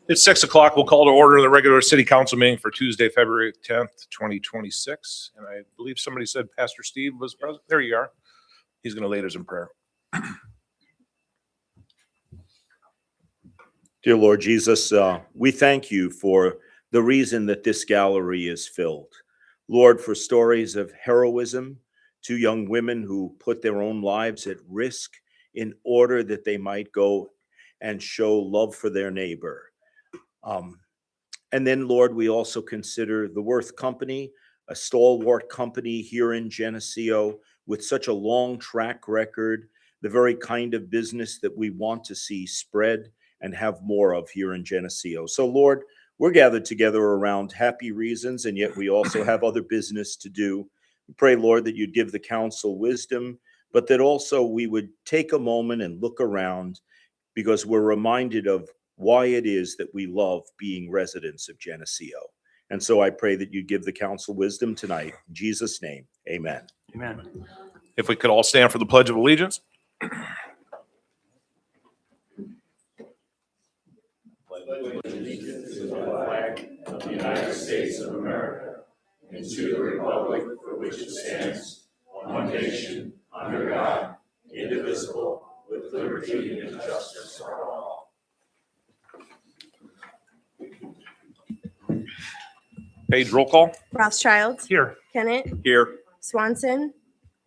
It's 6 o'clock. We'll call to order the regular city council meeting for Tuesday, February 10th, 2026. And I believe somebody said Pastor Steve was present. There you are. He's going to lead us in prayer. Dear Lord Jesus, we thank you for the reason that this gallery is filled. Lord, for stories of heroism, two young women who put their own lives at risk in order that they might go and show love for their neighbor. And then, Lord, we also consider the Worth Company, a stalwart company here in Geneseo with such a long track record, the very kind of business that we want to see spread and have more of here in Geneseo. So, Lord, we're gathered together around happy reasons, and yet we also have other business to do. We pray, Lord, that you'd give the council wisdom, but that also we would take a moment and look around, because we're reminded of why it is that we love being residents of Geneseo. And so I pray that you give the council wisdom tonight. In Jesus' name, amen. Amen. If we could all stand for the Pledge of Allegiance. Allegiance to the flag of the United States of America and to the republic for which it stands, one nation, under God, indivisible, with liberty and justice for all. Page roll call. Rothschild, Here. Kennett, Here. Swanson,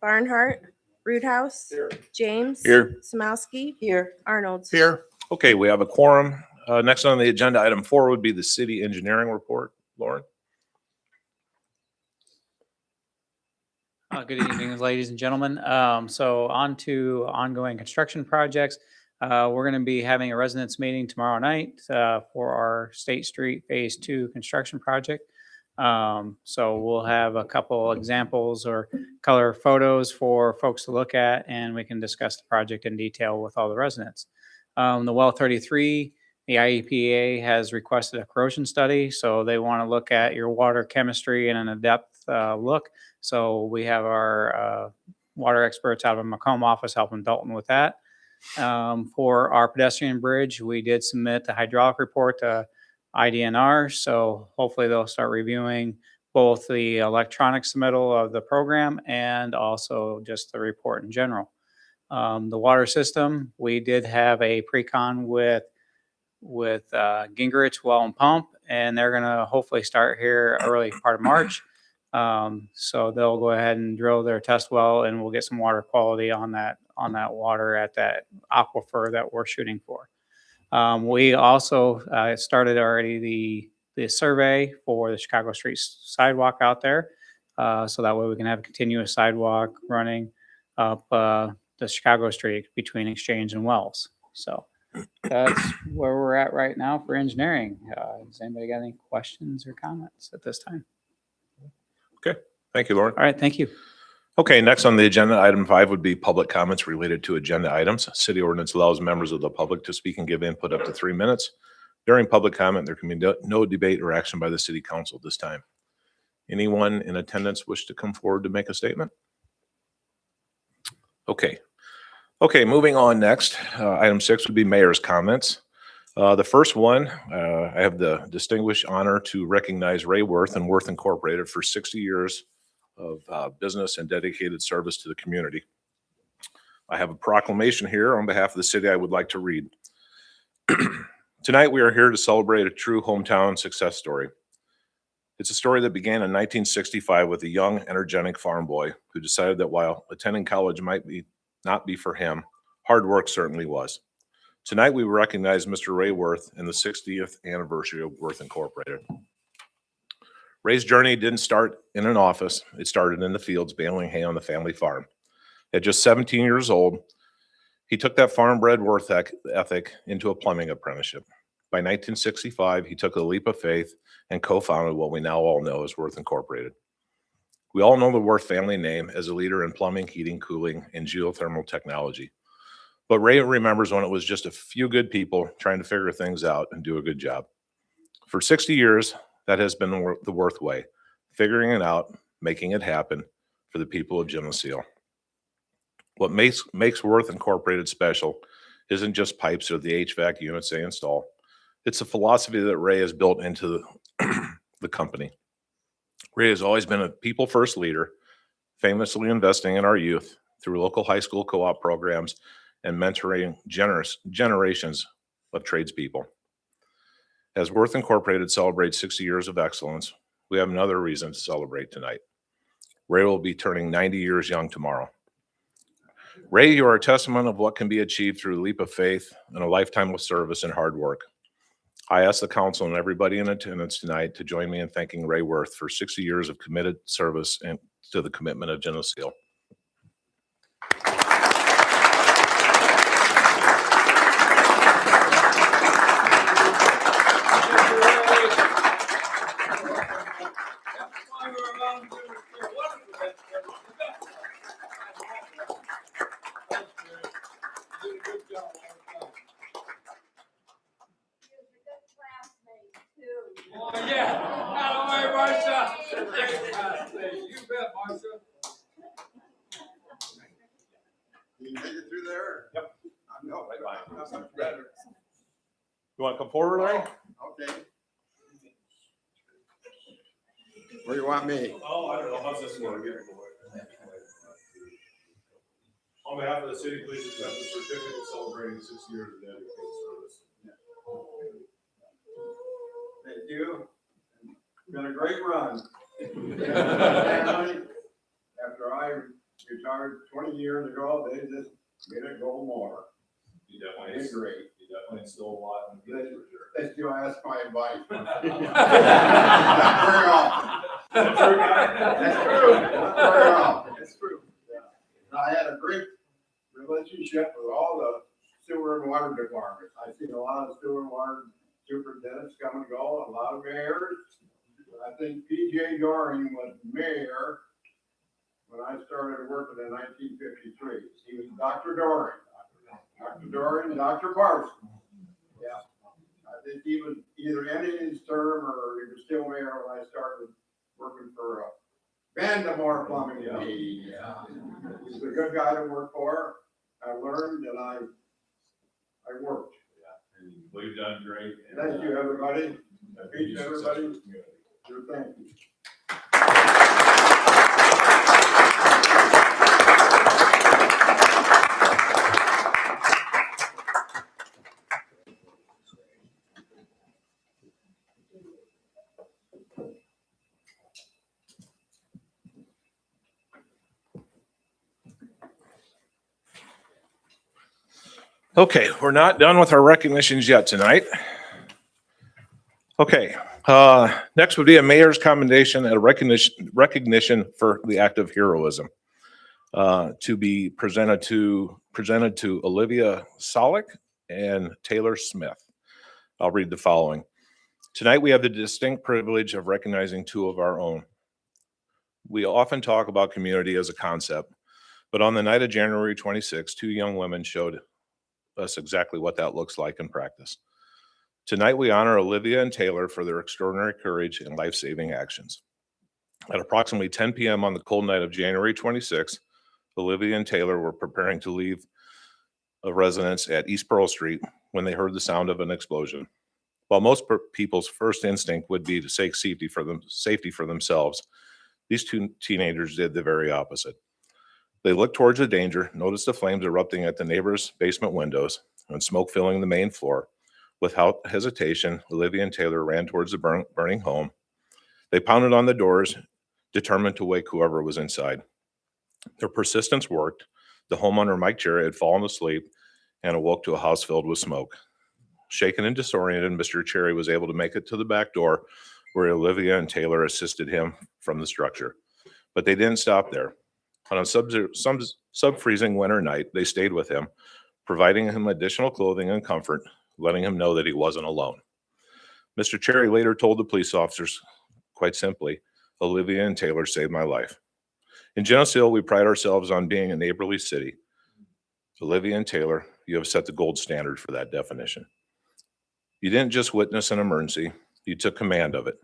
Barnhart, Roothouse, James, Here. Samowski, here, Arnold. Here. Okay, we have a quorum. Next on the agenda, item 4 would be the city engineering report. Lauren? Good evening, ladies and gentlemen. So on to ongoing construction projects. We're going to be having a residents meeting tomorrow night for our State Street Phase 2 construction project. So we'll have a couple examples or color photos for folks to look at, and we can discuss the project in detail with all the residents. The Well 33, the IEPA has requested a corrosion study, so they want to look at your water chemistry in an in-depth look. So we have our water experts out of the Macomb office helping Dalton with that. For our pedestrian bridge, we did submit the hydraulic report to IDNR, so hopefully they'll start reviewing both the electronic submittal of the program and also just the report in general. The water system, we did have a pre-con with Gingrich Well and Pump, and they're going to hopefully start here early part of March. So they'll go ahead and drill their test well, and we'll get some water quality on that water at that aquifer that we're shooting for. We also started already the survey for the Chicago Street sidewalk out there, so that way we can have a continuous sidewalk running up the Chicago Street between Exchange and Wells. So that's where we're at right now for engineering. Does anybody got any questions or comments at this time? Okay. Thank you, Lauren. All right. Thank you. Okay, next on the agenda, item 5 would be public comments related to agenda items. City ordinance allows members of the public to speak and give input up to 3 minutes. During public comment, there can be no debate or action by the city council this time. Anyone in attendance wish to come forward to make a statement? Okay. Okay, moving on next. Item 6 would be mayor's comments. The first one, I have the distinguished honor to recognize Ray Worth and Worth Incorporated for 60 years of business and dedicated service to the community. I have a proclamation here on behalf of the city I would like to read. Tonight we are here to celebrate a true hometown success story. It's a story that began in 1965 with a young, energetic farm boy who decided that while attending college might not be for him, hard work certainly was. Tonight we recognize Mr. Ray Worth in the 60th anniversary of Worth Incorporated. Ray's journey didn't start in an office. It started in the fields baling hay on the family farm. At just 17 years old, He took that farm-bred work ethic into a plumbing apprenticeship. By 1965, he took a leap of faith and co-founded what we now all know as Worth Incorporated. We all know the Worth family name as a leader in plumbing, heating, cooling, and geothermal technology. But Ray remembers when it was just a few good people trying to figure things out and do a good job. For 60 years, that has been the Worth way, figuring it out, making it happen for the people of Geneseo. What makes Worth Incorporated special isn't just pipes or the HVAC units they install. It's a philosophy that Ray has built into the company. Ray has always been a people-first leader, famously investing in our youth through local high school co-op programs and mentoring generations of tradespeople. As Worth Incorporated celebrates 60 years of excellence, we have another reason to celebrate tonight. Ray will be turning 90 years young tomorrow. Ray, you are a testament of what can be achieved through a leap of faith and a lifetime of service and hard work. I ask the council and everybody in attendance tonight to join me in thanking Ray Worth for 60 years of committed service and to the commitment of Geneseo. Oh, yeah. Out of the way, Marcia. You bet, Marcia. You made it through there? Yep. I know, that's much better. You want to come forward, Larry? Okay. Where do you want me? Oh, I don't know. How's this work? On behalf of the city, please accept the certificate celebrating 6 years of dedicated service. Thank you. Been a great run. After I retired 20 years ago, they just made it go more. You It's great. you definitely instill a lot in the kids, for sure. They still ask my advice. Not very often. That's true, guy. That's true. Not very often. It's true. Yeah. I had a great relationship with all the sewer and water departments. I've seen a lot of sewer and water superintendents come and go, a lot of mayors. I think P.J. Doring was mayor when I started working in 1953. He was Dr. Doring. Dr. Doring, Dr. Parsons. Yeah. I think he was either ending his term or he was still mayor when I started working for Vandemore Plumbing. Yeah. He's a good guy to work for. I learned and I worked. Well, you've done great. Thank you, everybody. Peace, everybody. Sure, thank you. Okay, we're not done with our recognitions yet tonight. Okay, next would be a mayor's commendation and a recognition for the act of heroism. To be presented to Olivia Solik and Taylor Smith. I'll read the following. Tonight we have the distinct privilege of recognizing two of our own. We often talk about community as a concept, but on the night of January 26, two young women showed us exactly what that looks like in practice. Tonight, we honor Olivia and Taylor for their extraordinary courage and life-saving actions. At approximately 10 p.m. on the cold night of January 26th, Olivia and Taylor were preparing to leave a residence at East Pearl Street when they heard the sound of an explosion. While most people's first instinct would be to seek safety for themselves, these two teenagers did the very opposite. They looked towards the danger, noticed the flames erupting at the neighbor's basement windows and smoke filling the main floor. Without hesitation, Olivia and Taylor ran towards the burning home. They pounded on the doors, determined to wake whoever was inside. Their persistence worked. The homeowner, Mike Cherry, had fallen asleep and awoke to a house filled with smoke. Shaken and disoriented, Mr. Cherry was able to make it to the back door where Olivia and Taylor assisted him from the structure. But they didn't stop there. On a sub-freezing winter night, they stayed with him, providing him additional clothing and comfort, letting him know that he wasn't alone. Mr. Cherry later told the police officers, quite simply, Olivia and Taylor saved my life. In Geneseo, we pride ourselves on being a neighborly city. Olivia and Taylor, you have set the gold standard for that definition. You didn't just witness an emergency, you took command of it.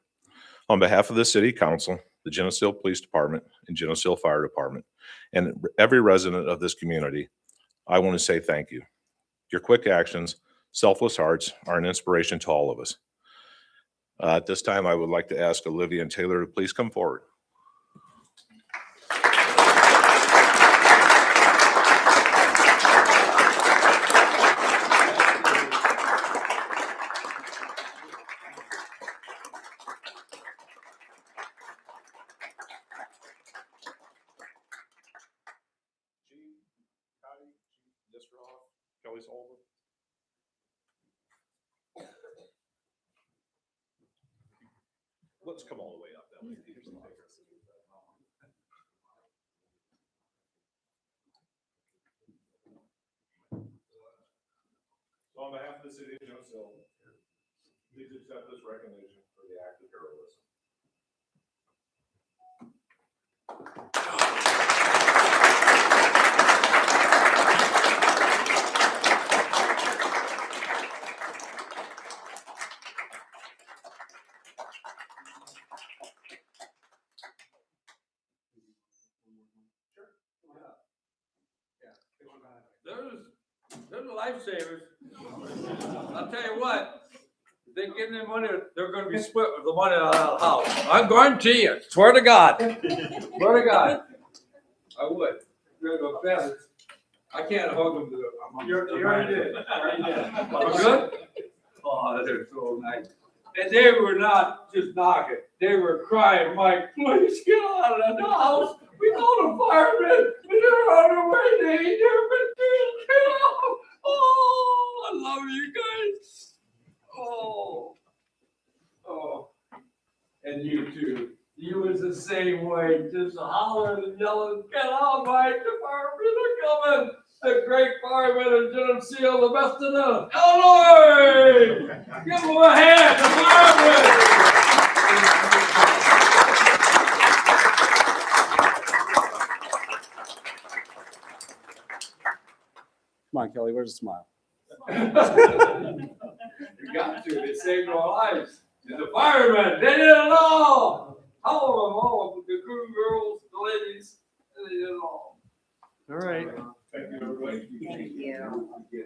On behalf of the City Council, the Geneseo Police Department, and Geneseo Fire Department, and every resident of this community, I want to say thank you. Your quick actions, selfless hearts are an inspiration to all of us. At this time, I would like to ask Olivia and Taylor to please come forward. Kelly Sullivan. Let's come all the way up that way. So on behalf of the City of Geneseo, please accept this recognition for the act of heroism. They're the lifesavers. I'll tell you what, if they get any money, they're gonna be split with the money out of the house. I guarantee you, swear to God. Swear to God. I would. They're the best. I can't hug them. You already did. I'm good? Oh, they're so nice. And they were not just knocking. They were crying, Mike, please get out of the house. We called a fireman and they're on their way. They ain't never been killed. Oh, I love you guys. Oh. Oh. And you too. You was the same way, just hollering and yelling, get out, Mike, the firemen are coming. The great firemen of Geneseo, the best in the Illinois. Give them a hand, the firemen. Come on, Kelly, where's the smile? You got to, they saved our lives. And the firemen, they did it all. All of them, all of them, the crew girls, the ladies, they did it all. All right. Thank you, everybody. Thank you.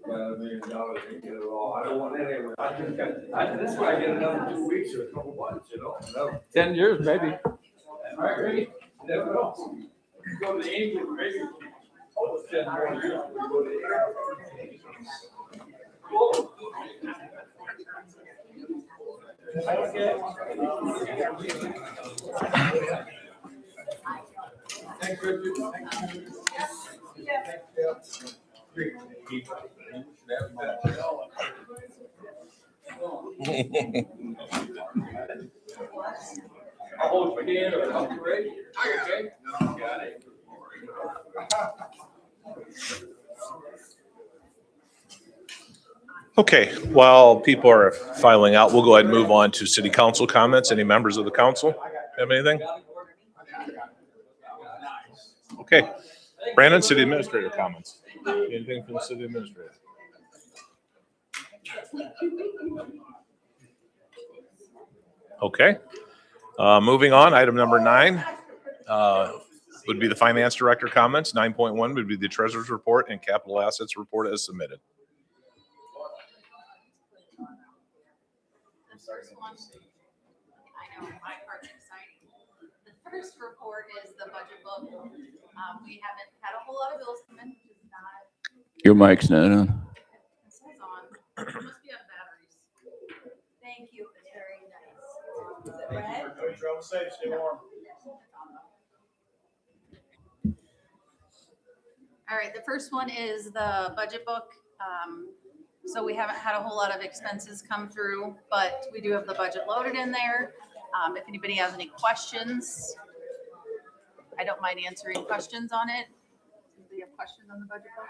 Well, $1 million, they get it all. I don't want any of it. I just got, this way I get another 2 weeks or a couple months, you know? Another 10 years, maybe. All right, ready? Never know. Go to England, maybe. Almost 10 more years. We go to England. Whoa. Thanks, Richard. I'll hold your hand or help you raise. Okay? Got it. Okay, while people are filing out, we'll go ahead and move on to city council comments. Any members of the council have anything? Okay, Brandon, city administrator comments. Anything from the city administrator? Okay, moving on, item number 9 would be the finance director comments. 9.1 would be the treasurer's report and capital assets report as submitted. I know, my part's exciting. The first report is the budget book. We haven't had a whole lot of bills come in, which is not. Your mic's not on. This is on. It must be on batteries. Thank you. It's very nice. Is it red? Travel safe, stay warm. All right, the first one is the budget book. So we haven't had a whole lot of expenses come through, but we do have the budget loaded in there. If anybody has any questions, I don't mind answering questions on it. questions on the budget book?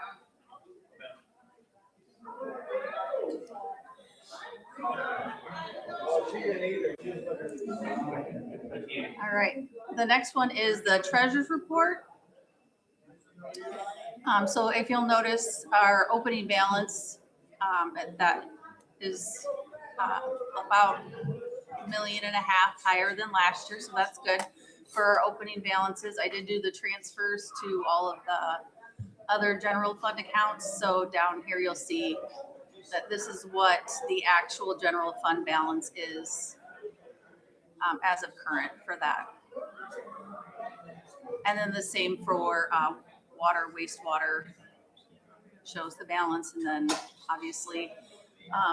All right, the next one is the treasurer's report. So if you'll notice, our opening balance, that is about $1.5 million higher than last year, so that's good for our opening balances. I did do the transfers to all of the other general fund accounts, so down here you'll see that this is what the actual general fund balance is as of current for that. And then the same for water, wastewater shows the balance. And then obviously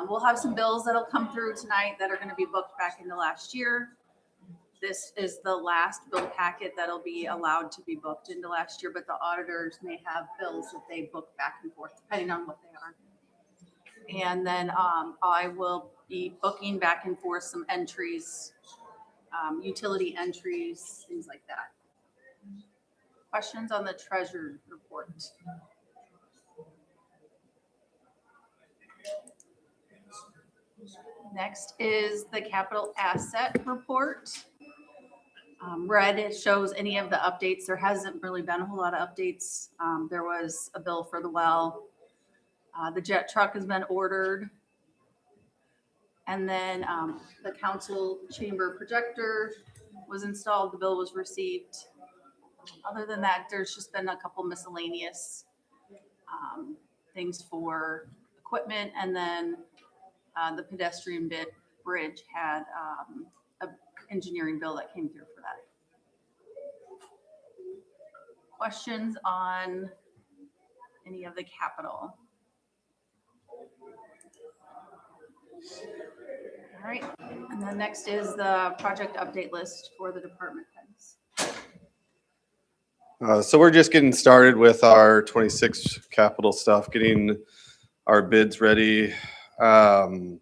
we'll have some bills that'll come through tonight that are going to be booked back into last year. This is the last bill packet that'll be allowed to be booked into last year, but the auditors may have bills that they book back and forth depending on what they are. And then I will be booking back and forth some entries, utility entries, things like that. Questions on the treasurer report? Next is the capital asset report. Red, it shows any of the updates. There hasn't really been a whole lot of updates. There was a bill for the well. The jet truck has been ordered. And then the council chamber projector was installed. The bill was received. Other than that, there's just been a couple miscellaneous things for equipment. And then the pedestrian bridge had an engineering bill that came through for that. Questions on any of the capital? All right, and then next is the project update list for the department heads. So we're just getting started with our 26 capital stuff, getting our bids ready. The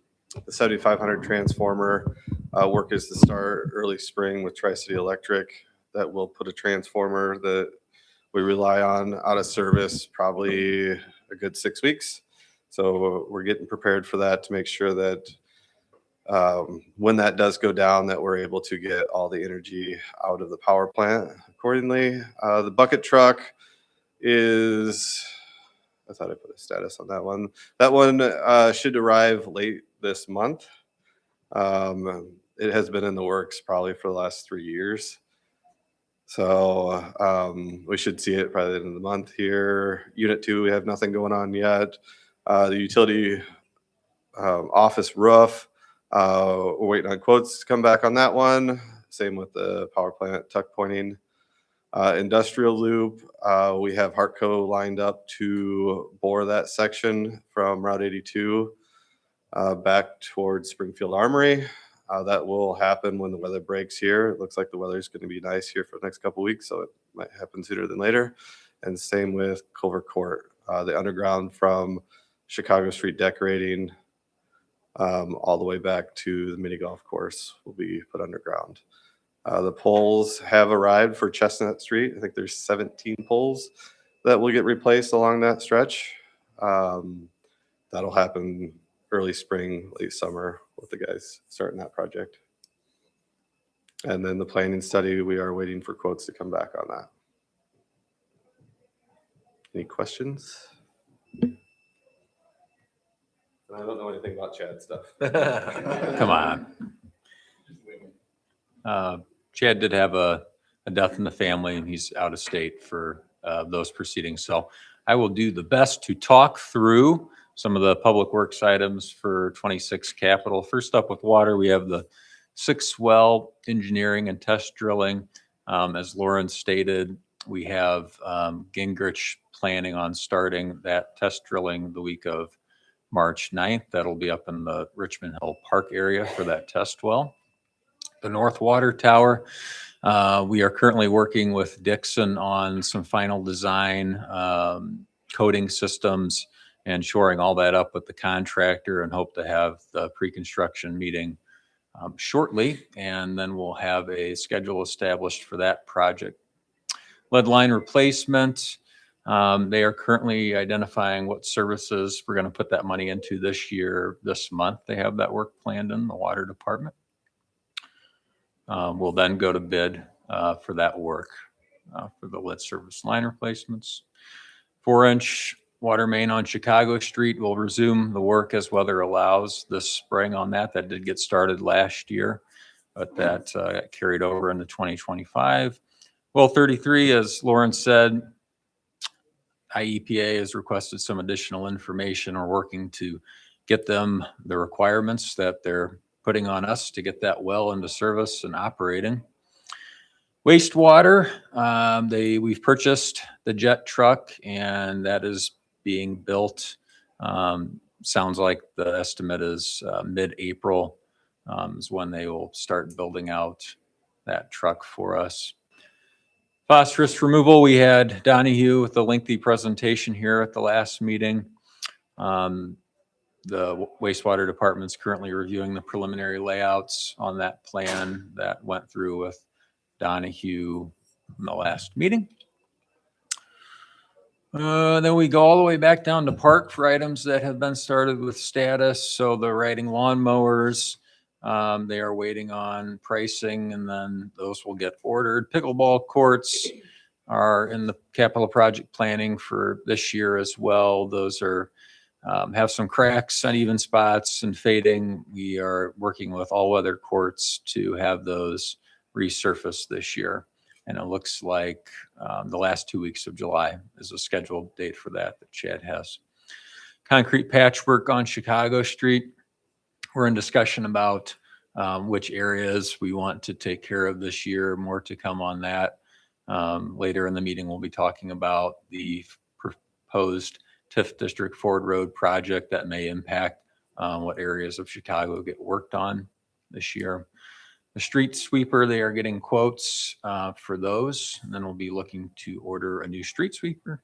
7500 transformer work is to start early spring with Tri-City Electric. That will put a transformer that we rely on out of service probably a good 6 weeks. So we're getting prepared for that to make sure that when that does go down, that we're able to get all the energy out of the power plant accordingly. The bucket truck is, I thought I put a status on that one. That one should arrive late this month. It has been in the works probably for the last 3 years. So we should see it probably at the end of the month here. Unit 2, we have nothing going on yet. The utility office roof, we're waiting on quotes to come back on that one. Same with the power plant tuck pointing. Industrial loop, we have Hartco lined up to bore that section from Route 82 back towards Springfield Armory. That will happen when the weather breaks here. It looks like the weather is going to be nice here for the next couple of weeks, so it might happen sooner than later. And same with Culver Court, the underground from Chicago Street decorating all the way back to the mini golf course will be put underground. The poles have arrived for Chestnut Street. I think there's 17 poles that will get replaced along that stretch. That'll happen early spring, late summer with the guys starting that project. And then the planning study, we are waiting for quotes to come back on that. Any questions? I don't know anything about Chad stuff. Come on. Chad did have a death in the family, and he's out of state for those proceedings. So I will do the best to talk through some of the public works items for 26 capital. First up with water, we have the 6 well engineering and test drilling. As Lauren stated, we have Gingrich planning on starting that test drilling the week of March 9th. That'll be up in the Richmond Hill Park area for that test well. The North Water Tower, we are currently working with Dixon on some final design, coding systems, and shoring all that up with the contractor, and hope to have the pre-construction meeting shortly. And then we'll have a schedule established for that project. Lead line replacement. They are currently identifying what services we're going to put that money into this year. This month, they have that work planned in the water department. We'll then go to bid for that work for the lead service line replacements. 4-inch water main on Chicago Street will resume the work as weather allows this spring on that. That did get started last year, but that got carried over into 2025. Well, 33, as Lauren said, IEPA has requested some additional information. We're working to get them the requirements that they're putting on us to get that well into service and operating. Wastewater, we've purchased the jet truck and that is being built. Sounds like the estimate is mid-April is when they will start building out that truck for us. Phosphorus removal, we had Donahue with a lengthy presentation here at the last meeting. The wastewater department's currently reviewing the preliminary layouts on that plan that went through with Donahue in the last meeting. Then we go all the way back down to park for items that have been started with status. So the riding lawnmowers, they are waiting on pricing and then those will get ordered. Pickleball courts are in the capital project planning for this year as well. Those are have some cracks, uneven spots and fading. We are working with All Weather Courts to have those resurfaced this year. And it looks like the last 2 weeks of July is a scheduled date for that Chad has. Concrete patchwork on Chicago Street. We're in discussion about which areas we want to take care of this year. More to come on that. Later in the meeting, we'll be talking about the proposed TIF District Ford Road project that may impact what areas of Chicago get worked on this year. The street sweeper, they are getting quotes for those, and then we'll be looking to order a new street sweeper.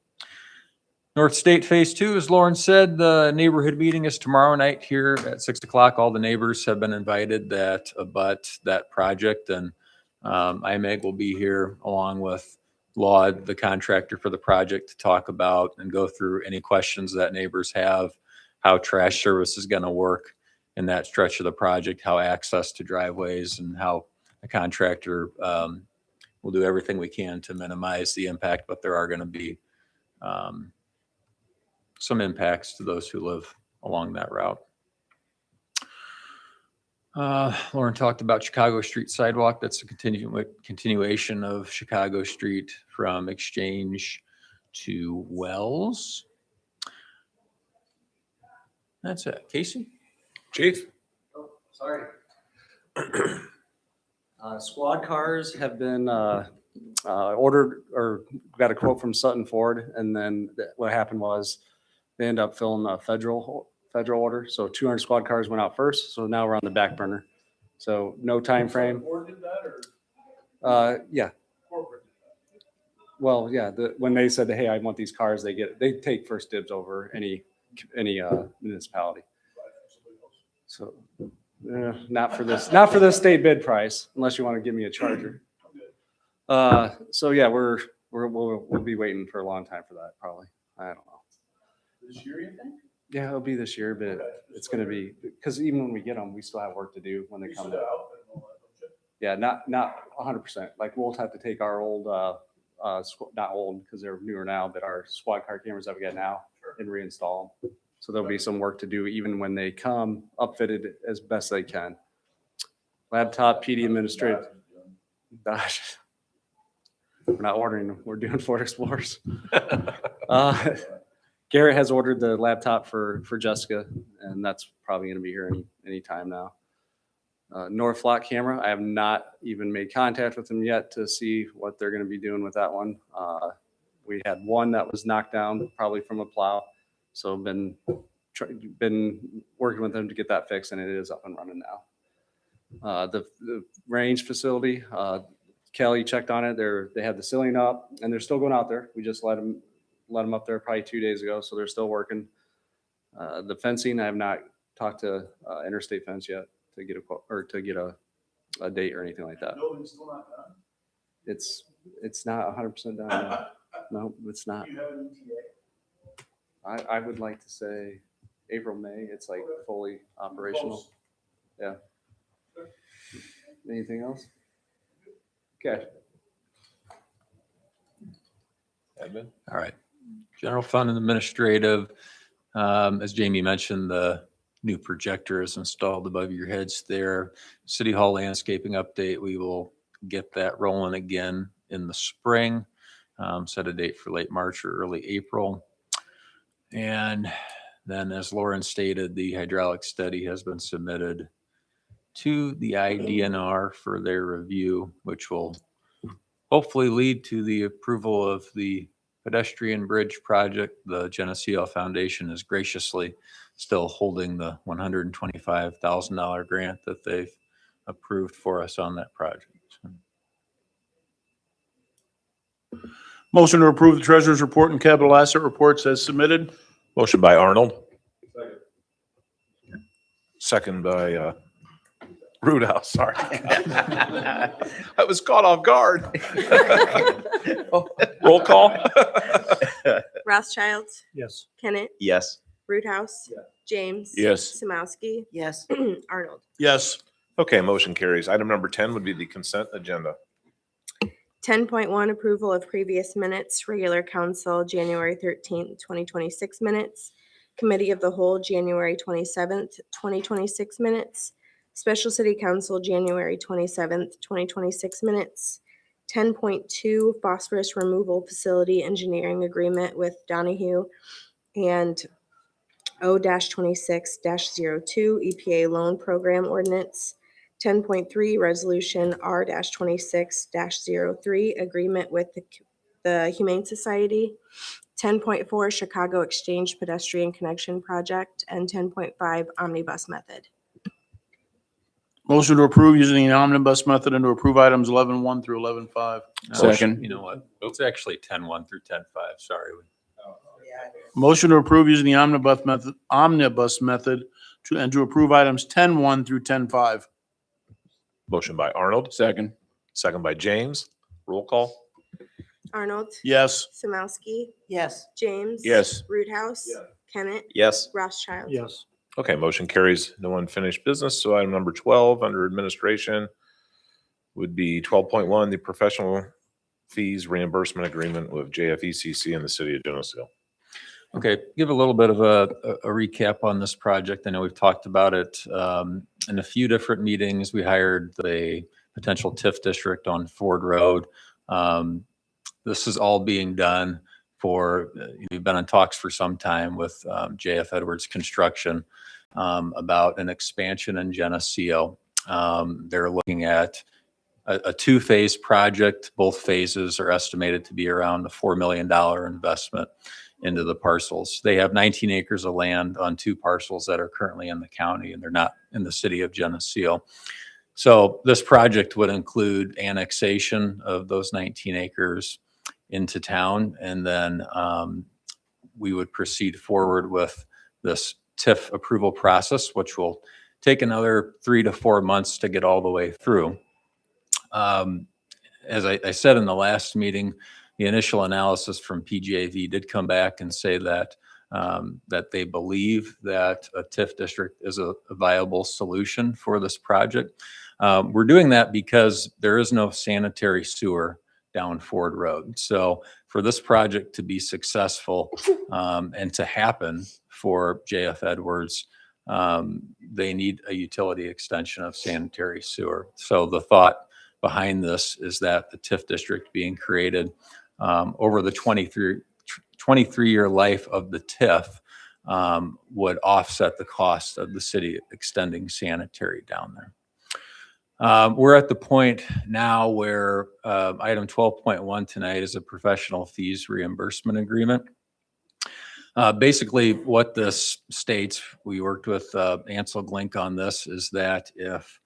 North State Phase 2, as Lauren said, the neighborhood meeting is tomorrow night here at 6 o'clock. All the neighbors have been invited that abut that project, and IMEG will be here along with Laud, the contractor for the project, to talk about and go through any questions that neighbors have, how trash service is going to work in that stretch of the project, how access to driveways, and how the contractor will do everything we can to minimize the impact, but there are going to be some impacts to those who live along that route. Lauren talked about Chicago Street sidewalk. That's a continuation of Chicago Street from Exchange to Wells. That's it. Casey? Chief? Sorry. Squad cars have been ordered or got a quote from Sutton Ford, and then what happened was they ended up filling a federal order. So 200 squad cars went out first. So now we're on the back burner. So no time frame. Yeah. Well, yeah. When they said, "Hey, I want these cars," they take first dibs over any municipality. So not for this state bid price, unless you want to give me a Charger. So yeah, we'll be waiting for a long time for that. Probably. I don't know. This year, you think? Yeah, it'll be this year, but it's going to be, because even when we get them, we still have work to do when they You come. should have outfit and all that, don't you? Yeah, not 100%. Like we'll have to take our old, not old because they're newer now, but our squad car cameras that we got now and reinstall them. So there'll be some work to do even when they come upfitted as best they can. Laptop, PD administrative. Gosh. We're not ordering them. We're doing Ford Explorers. Garrett has ordered the laptop for Jessica, and that's probably going to be here any time now. North Lot camera, I have not even made contact with them yet to see what they're going to be doing with that one. We had one that was knocked down, probably from a plow. So been working with them to get that fixed, and it is up and running now. The range facility, Kelly checked on it. They had the ceiling up, and they're still going out there. We just let them up there probably 2 days ago, so they're still working. The fencing, I have not talked to Interstate Fence yet to get a quote or to get a date or anything like that. Building's still not done. It's not 100% done. No, it's not. I would like to say April, May, it's like fully operational. Yeah. Anything else? Okay. Edmund? All right. General fund and administrative, as Jamie mentioned, the new projector is installed above your heads there. City Hall landscaping update, we will get that rolling again in the spring. Set a date for late March or early April. And then, as Lauren stated, the hydraulic study has been submitted to the IDNR for their review, which will hopefully lead to the approval of the pedestrian bridge project. The Geneseo Foundation is graciously still holding the $125,000 grant that they've approved for us on that project. Motion to approve the treasurer's report and capital asset reports as submitted. Motion by Arnold. Second by Rudhouse, sorry. I was caught off guard. Roll call. Rothschild, Yes. Kennett, Yes. Roothouse, James. Yes. Samowski, Yes. Arnold. Yes. Okay, motion carries. Item number 10 would be the consent agenda. 10.1 approval of previous minutes, regular council, January 13th, 2026 minutes, committee of the whole, January 27th, 2026 minutes, special city council, January 27th, 2026 minutes. 10.2 phosphorus removal facility engineering agreement with Donahue and O-26-02 EPA loan program ordinance. 10.3 resolution R-26-03 agreement with the Humane Society. 10.4 Chicago Exchange pedestrian connection project, and 10.5 omnibus method. Motion to approve using the omnibus method and to approve items 11.1 through 11.5. Second. You know what? It's actually 10-1 through 10-5. Sorry. Motion to approve using the omnibus method and to approve items 10.1 through 10.5. Motion by Arnold. Second. Second by James. Roll call. Arnold. Yes. Samowski. Yes. James. Yes. Roothouse. Kennett. Yes. Rothschild. Yes. Okay, motion carries. No unfinished business. So item number 12 under administration would be 12.1, the professional fees reimbursement agreement with JFECC and the city of Geneseo. Okay, give a little bit of a recap on this project. I know we've talked about it in a few different meetings. We hired the potential TIF district on Ford Road. This is all being done for, you've been in talks for some time with JF Edwards Construction about an expansion in Geneseo. They're looking at a two-phase project. Both phases are estimated to be around a $4 million investment into the parcels. They have 19 acres of land on two parcels that are currently in the county, and they're not in the city of Geneseo. So this project would include annexation of those 19 acres into town, and then we would proceed forward with this TIF approval process, which will take another 3 to 4 months to get all the way through. As I said in the last meeting, the initial analysis from PGAV did come back and say that that they believe that a TIF district is a viable solution for this project. We're doing that because there is no sanitary sewer down Ford Road. So for this project to be successful and to happen for JF Edwards, they need a utility extension of sanitary sewer. So the thought behind this is that the TIF district being created over the 23-year life of the TIF would offset the cost of the city extending sanitary down there. We're at the point now where item 12.1 tonight is a professional fees reimbursement agreement. Basically, what this states, we worked with Ansel Glink on this, is that if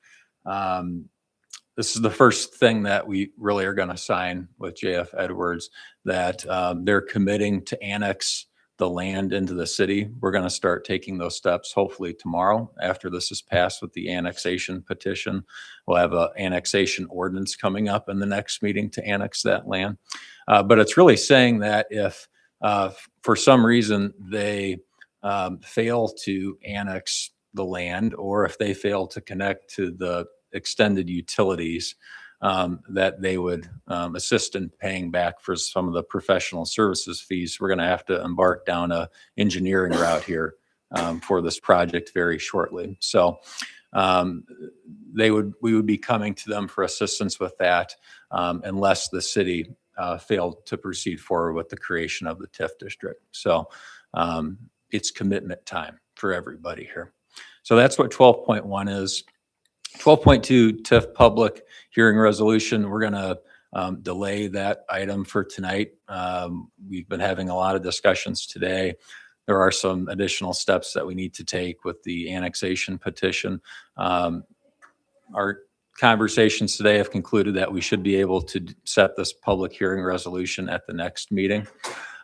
this is the first thing that we really are going to sign with JF Edwards, that they're committing to annex the land into the city. We're going to start taking those steps hopefully tomorrow after this is passed with the annexation petition. We'll have an annexation ordinance coming up in the next meeting to annex that land. But it's really saying that if for some reason they fail to annex the land, or if they fail to connect to the extended utilities, that they would assist in paying back for some of the professional services fees. We're going to have to embark down a engineering route here for this project very shortly. So we would be coming to them for assistance with that unless the city failed to proceed forward with the creation of the TIF district. So it's commitment time for everybody here. So that's what 12.1 is. 12.2 TIF public hearing resolution. We're going to delay that item for tonight. We've been having a lot of discussions today. There are some additional steps that we need to take with the annexation petition. Our conversations today have concluded that we should be able to set this public hearing resolution at the next meeting.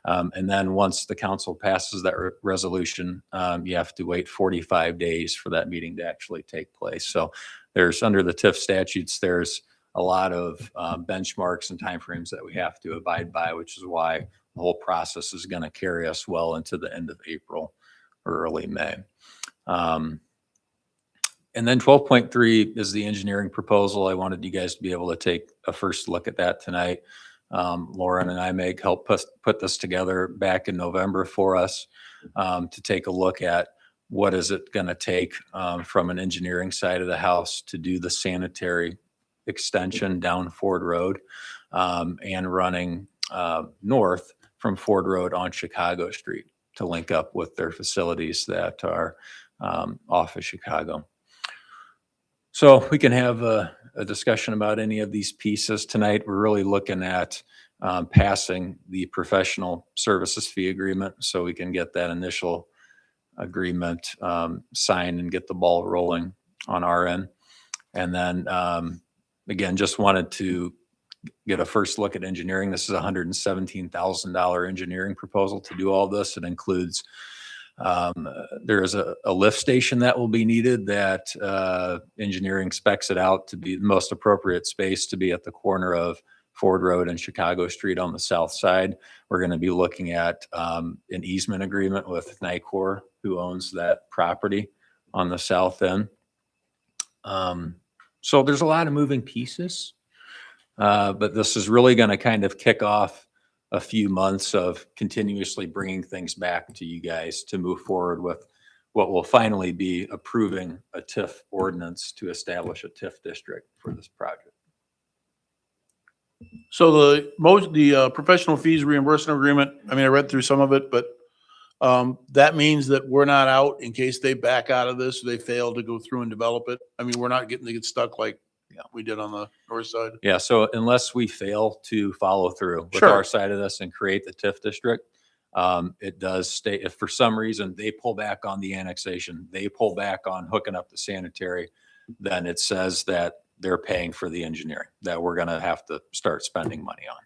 And then once the council passes that resolution, you have to wait 45 days for that meeting to actually take place. So there's, under the TIF statutes, there's a lot of benchmarks and timeframes that we have to abide by, which is why the whole process is going to carry us well into the end of April or early May. And then 12.3 is the engineering proposal. I wanted you guys to be able to take a first look at that tonight. Lauren and I helped put this together back in November for us to take a look at what is it going to take from an engineering side of the house to do the sanitary extension down Ford Road and running north from Ford Road on Chicago Street to link up with their facilities that are off of Chicago. So we can have a discussion about any of these pieces tonight. We're really looking at passing the professional services fee agreement so we can get that initial agreement signed and get the ball rolling on our end. And then again, just wanted to get a first look at engineering. This is a $117,000 engineering proposal to do all this. It includes there is a lift station that will be needed that engineering specs it out to be the most appropriate space to be at the corner of Ford Road and Chicago Street on the south side. We're going to be looking at an easement agreement with Nicor, who owns that property on the south end. So there's a lot of moving pieces, but this is really going to kind of kick off a few months of continuously bringing things back to you guys to move forward with what will finally be approving a TIF ordinance to establish a TIF district for this project. So the professional fees reimbursement agreement, I mean, I read through some of it, but that means that we're not out in case they back out of this, or they fail to go through and develop it. I mean, we're not getting to get stuck like we did on the north side. Yeah, so unless we fail to follow through with Sure. our side of this and create the TIF district, it does state, if for some reason they pull back on the annexation, they pull back on hooking up the sanitary, then it says that they're paying for the engineering that we're going to have to start spending money on.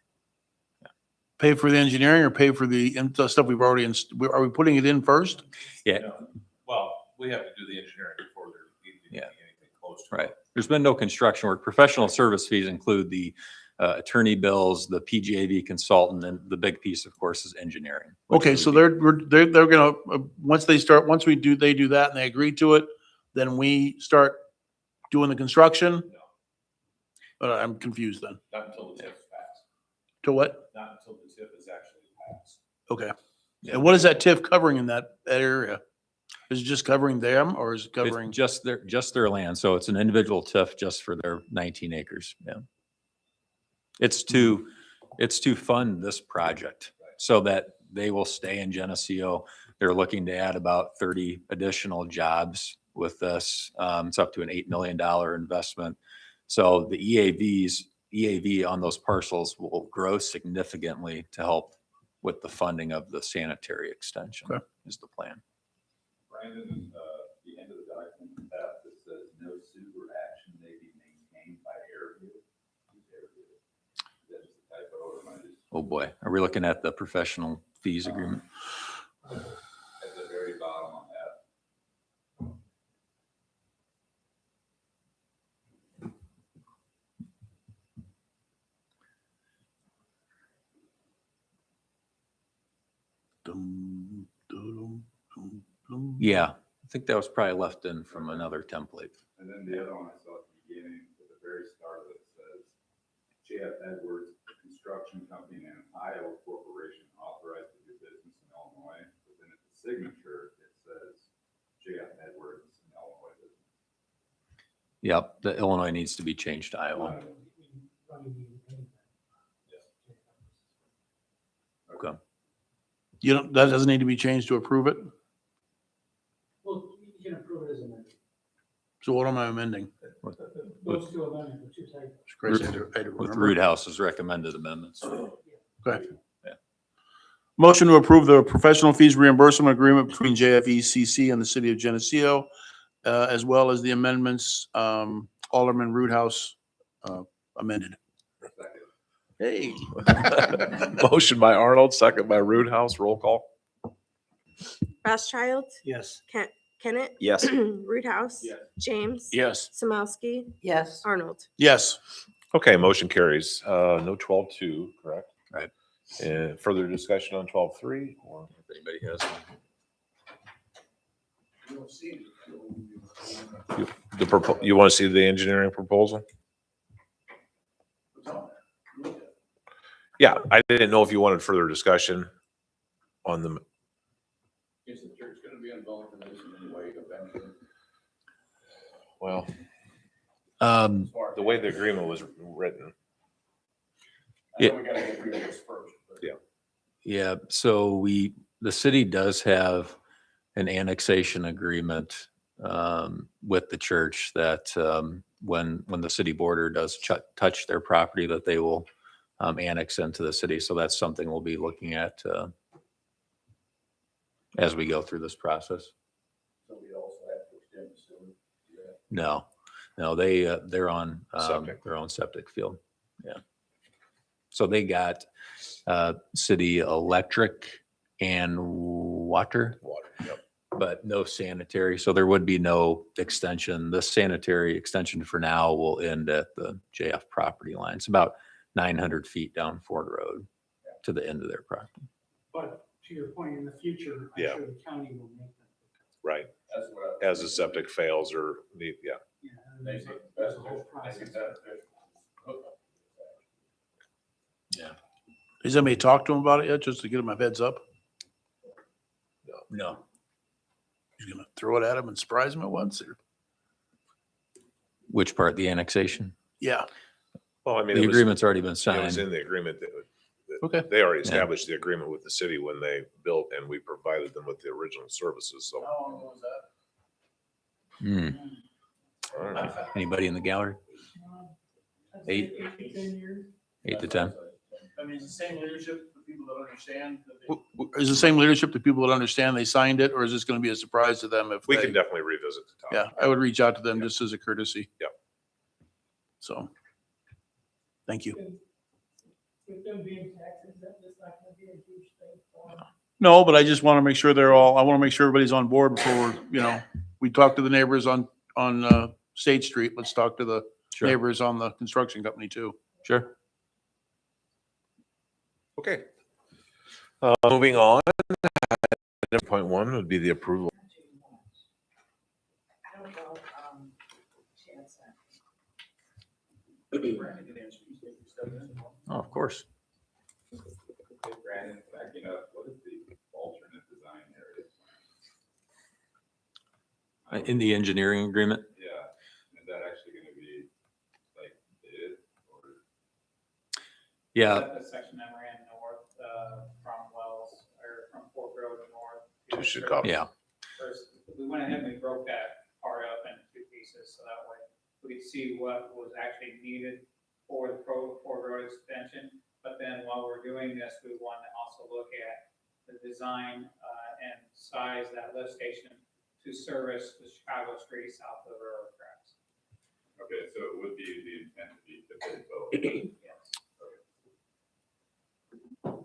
Pay for the engineering or pay for the stuff we've already, are we putting it in first? Yeah, Well, we have to do the engineering before there's Yeah. anything close to it. right. There's been no construction work. Professional service fees include the attorney bills, the PGAV consultant, and the big piece, of course, is engineering. which Okay, would so be- they're gonna, once they do that and they agree to it, then we start doing the construction? I'm confused then. Not until the TIF is passed. To what? Not until the TIF is actually passed. Okay. And what is that TIF covering in that area? Is it just covering them or is it covering? It's just their land. So it's an individual TIF just for their 19 acres. Yeah. It's to fund this project so that they will stay in Geneseo. They're looking to add about 30 additional jobs with this. It's up to an $8 million investment. So the EAV on those parcels will grow significantly to help with the funding of the sanitary extension Okay. is the plan. Brandon, the end of the document, that says no sewer action may be maintained by Airview. That's the typo, or am I just Oh, boy. Are we looking at the professional fees agreement? at the very bottom on that? Dum, dum, dum, dum. Yeah, I think that was probably left in from another template. And then the other one I saw at the beginning, at the very start of it says, J.F. Edwards Construction Company and Iowa Corporation authorized to do business in Illinois. But then at the signature, it says J.F. Edwards and Illinois business. Yep, the Illinois needs to be changed to Iowa. Okay. You don't, that doesn't need to be changed to approve it? Well, you can approve it as amended. So what am I amending? Those two amendments, which I, It's crazy, I don't With remember. Root House's recommended amendments. Okay. Motion to approve the professional fees reimbursement agreement between JFECC and the city of Geneseo, as well as the amendments, Alderman Roothouse amended. Hey. Motion by Arnold, second by Roothouse, roll call. Rothschild, yes. Kennett, Yes. Roothouse, Yes. James, Yes. Samowski, Yes. Arnold. Yes. Okay, motion carries. No 12-2, correct? Right. Further discussion on 12-3 or? If anybody has one. You want to see the engineering proposal? Yeah, I didn't know if you wanted further discussion on the, Is the church gonna be involved in this in any way eventually? well, Um, the way the agreement was written. I know we gotta get rid of this first. but- yeah, so the city does have an annexation agreement with the church that when the city border does touch their property, that they will annex into the city. So that's something we'll be looking at as we go through this process. So we also have to extend the sewer. No, they're on Septic. their own septic field. Yeah. So they got city electric and water, Water, yep. but no sanitary. So there would be no extension. The sanitary extension for now will end at the JF property line. It's about 900 feet down Ford Road to the end of their property. But to your point, in the future, I'm Yeah. sure the county will make them. Right, That's what I. as the septic fails or the, yeah. Yeah, and They there's think a- there's a whole that's process. hookup. Has anybody talked to him about it yet, just to get him a heads up? No. He's gonna throw it at him and surprise him at once, or? Which part? The annexation? Yeah, Well, I mean, The it was, agreement's already been it was signed. in the agreement that okay. they already established the agreement with the city when they built and we provided them with the original services. So, How long was that? Hmm. all right. Anybody in the gallery? I'd say 8 to 10 years. 8 to 10? I mean, it's the same leadership, the people that understand that they. Is the same leadership the people that understand they signed it, or is this gonna be a surprise to them if We they? can definitely revisit the topic. Yeah, I would reach out to them just as a courtesy. Yep. So, thank you. With them being taxes, that's not gonna be a huge thing for them. No, but I just want to make sure I want to make sure everybody's on board before, we talk to the neighbors on State Street. Let's talk to the Sure. neighbors on the construction company too. Sure. Okay. Moving on, item point 1 would be the approval. Oh, of course. Brandon, backing up, what is the alternate design area? In the engineering agreement? Yeah, is that actually gonna be like bid or? Yeah, The section that ran north from Wells, or from Fort Road north. To Chicago. yeah. First, we went ahead and we broke that part up into 2 pieces, so that way we could see what was actually needed for the Fort Road extension. But then while we're doing this, we want to also look at the design and size of that lift station to service the Chicago street south of the railroad tracks. Okay, so it would be the intent to be to bid both. Yes.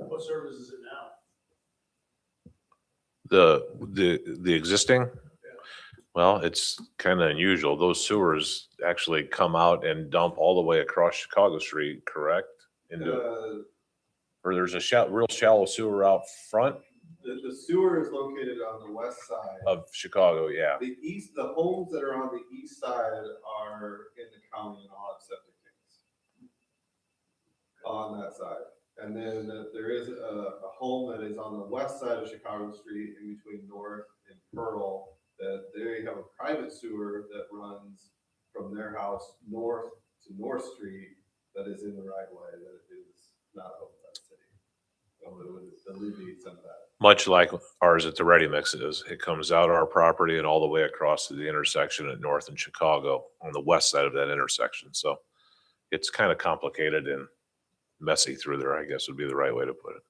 What service is it now? The existing? Well, it's kind of unusual. Those sewers actually come out and dump all the way across Chicago Street, correct? Into, or there's a real shallow sewer out front? The sewer is located on the west side. Of Chicago, yeah. The homes that are on the east side are in the county and all have septic tanks on that side. And then there is a home that is on the west side of Chicago Street in between North and Pearl, that they have a private sewer that runs from their house north to North Street that is in the right way, that is not owned by the city. So it would alleviate some of that. Much like ours at the Ready Mix is. It comes out our property and all the way across to the intersection at North and Chicago on the west side of that intersection. So it's kind of complicated and messy through there, I guess would be the right way to put it.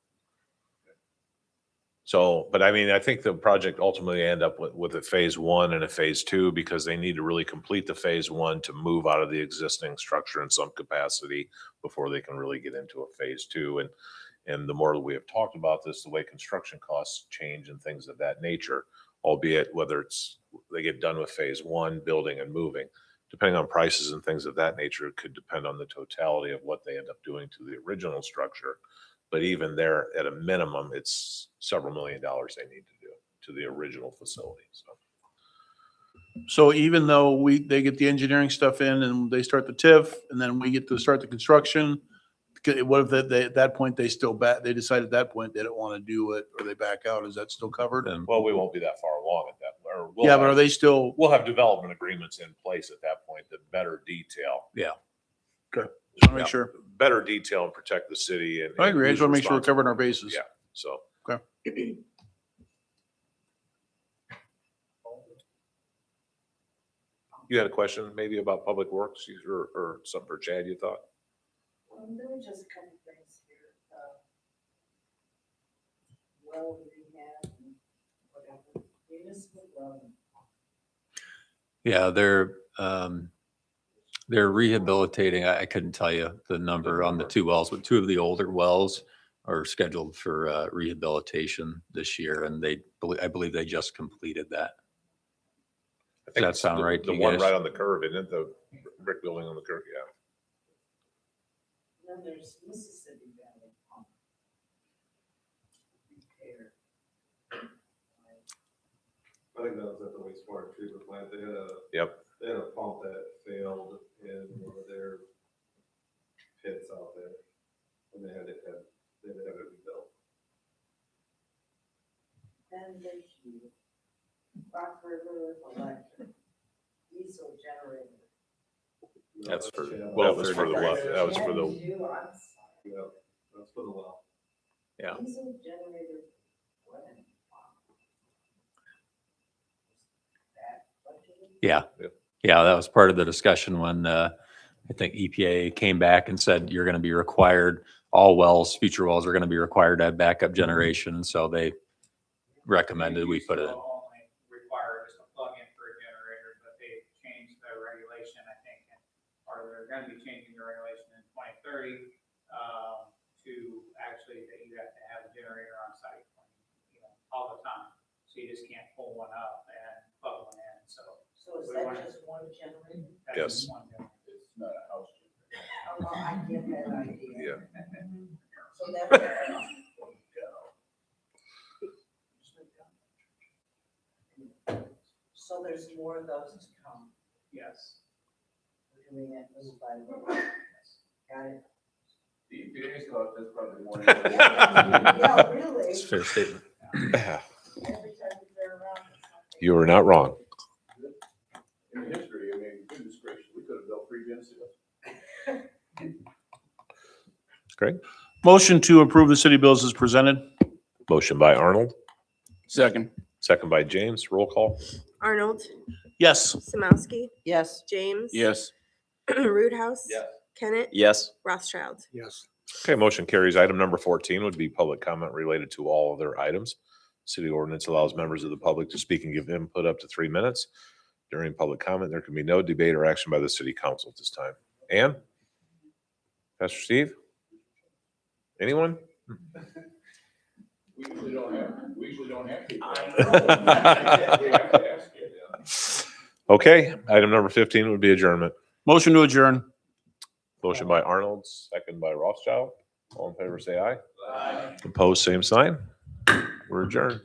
So, but I mean, I think the project ultimately end up with a phase one and a phase two, because they need to really complete the phase one to move out of the existing structure in some capacity before they can really get into a phase two. And the more that we have talked about this, the way construction costs change and things of that nature, albeit whether it's they get done with phase one, building and moving, depending on prices and things of that nature, it could depend on the totality of what they end up doing to the original structure. But even there, at a minimum, it's several $1 million they need to do to the original facility. So even though they get the engineering stuff in and they start the TIF and then we get to start the construction, what if they at that point, they decide at that point they don't want to do it or they back out? Is that still covered? Well, we won't be that far along at that. Or Yeah, but are they still? We'll have development agreements in place at that point that better detail. Yeah. Okay. Just want to make sure. Better detail and protect the city. And I agree. I just want to make sure we're who's covering our bases. Yeah. So. Okay. You had a question maybe about Public Works or something for Chad, you thought? There were just a couple things here. Well, rehab and whatever, municipal well. Yeah, they're rehabilitating. I couldn't tell you the number on the two wells, but two of the older wells are scheduled for rehabilitation this year, and I believe they just completed that. I Does that it's sound the- right to The you one guys? right on the curve, isn't it? The brick building on the curve, yeah. Then there's Mississippi Valley Pump. Repair. I think that was at the wastewater treatment plant. They Yep. had a pump that failed in one of their pits out there. And they had to have it rebuilt. Then there's you. Rock River Electric. Diesel generator. That's for, Chad. that was for the left. That was for the, You, I'm sorry. Yeah, that's for the well. Yeah. Diesel generator. What? That budgeted? Yeah. Yep. Yeah, that was part of the discussion when I think EPA came back and said you're going to be required, all wells, future wells are going to be required to have backup generation. And so they recommended we put it in. Only require just a plug-in for a generator, but they changed the regulation, I think, or they're gonna be changing the regulation in 2030 to actually that you have to have a generator on site, all the time. So you just can't pull one up and plug one in, so. So is that just one generator? that's Yes. just one generator. It's not a house. Oh, well, I get that idea. yeah. So that's. So there's more of those to come. Yes. We're doing it little by little. Got it. The EPA's thought that's probably more. Yeah, really. It's a fair statement. Every time they're around. it's something. You are not wrong. In history, I mean, goodness gracious, we could have built 3 Geneseo. Greg? Motion to approve the city bills as presented. Motion by Arnold, Second. second by James. Roll call. Arnold, Yes. Samowski, Yes. James. Yes. Roothouse. Yes. Kennett. Yes. Rothschild. Yes. Okay, motion carries. Item number 14 would be public comment related to all other items. City ordinance allows members of the public to speak and give input up to 3 minutes. During public comment, there can be no debate or action by the city council at this time. Ann? Pastor Steve? Anyone? We usually don't have to. Okay, item number 15 would be adjournment. Motion to adjourn. Motion by Arnold, second by Rothschild. All in favor, say aye. Opposed, same sign. We're adjourned.